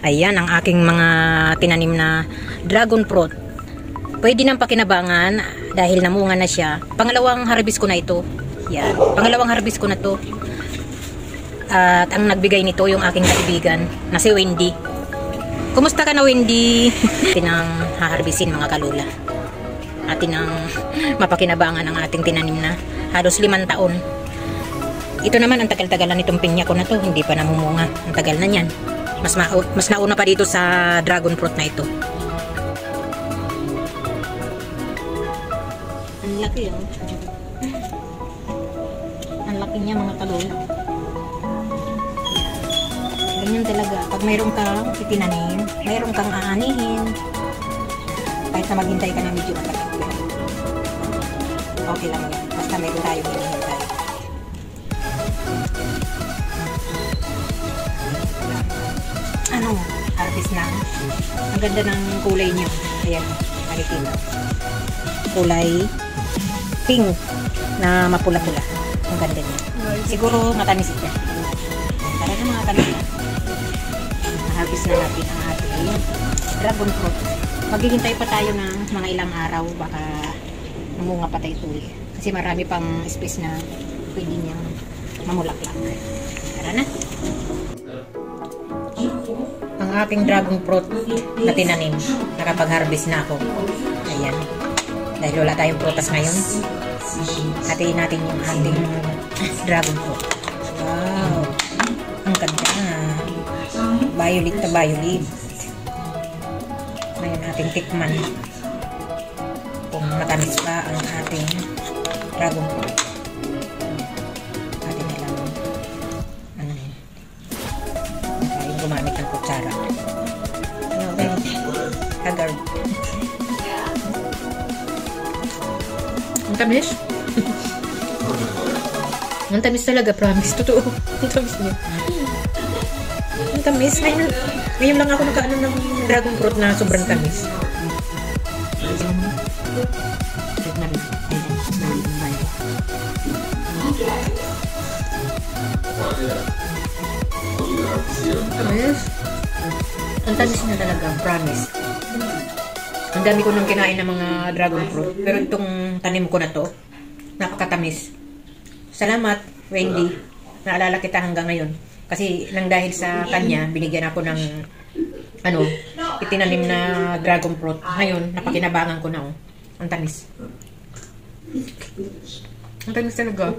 Ayan ang aking mga tinanim na dragon fruit. Pwede nang pakinabangan dahil namunga na siya. Pangalawang harvest ko na ito. Yan. Pangalawang harvest ko na to. At ang nagbigay nito yung aking kaibigan na si Wendy. Kumusta ka na, Wendy? Tinang haharbisin mga kalula. Atin ang mapakinabangan ang ating tinanim na halos 5 taon. Ito naman ang tagal-tagalan nitong pinya ko na to. Hindi pa namumunga. Ang tagal na yan. Mas nauna pa dito sa dragon fruit na ito. Ang laki oh. Ang laki niya mga kalula. Ganyan talaga. Pag mayroon kang itinanim, mayroon kang aanihin. Kahit na maghintay ka na medyo matagal. Okay lang yan. Basta mayroon tayong hinihintay. Harvest na. Ang ganda ng kulay niya. Ayan, nakikita. Kulay pink na mapula-pula. Ang ganda niya. Siguro matamis ito. Tara na mga kanila. Harvest na natin ang ating dragon fruit. Maghihintay pa tayo ng mga ilang araw. Baka namunga pa tayo tuloy. Kasi marami pang space na pwede niyang mamulaklak. Tara na. Ang aking dragon fruit na tinanim, nakapag-harvest na ako. Ayan. Dahil wala tayong prutas ngayon, hatiin natin yung ating dragon fruit. Wow! Ang ganda. Violet na violet. Ngayon ating tikman kung matamis pa ang ating dragon fruit. Atin nilang gumamit ng kutsara. Okay. Haggard. Ang tamis. Ang tamis talaga, promise. Totoo. Ang tamis niya. Ang tamis. Ngayon lang ako nakaano ng dragon fruit na sobrang tamis. Tamis. Ang tamis na talaga, promise. Ang dami ko nang kinain ng mga dragon fruit. Pero itong tanim ko na to, napakatamis. Salamat, Wendy. Naalala kita hanggang ngayon. Kasi nang dahil sa kanya, binigyan ako ng itinanim na dragon fruit. Ngayon, napakinabangan ko na. Oh. Ang tamis. Ang tamis talaga.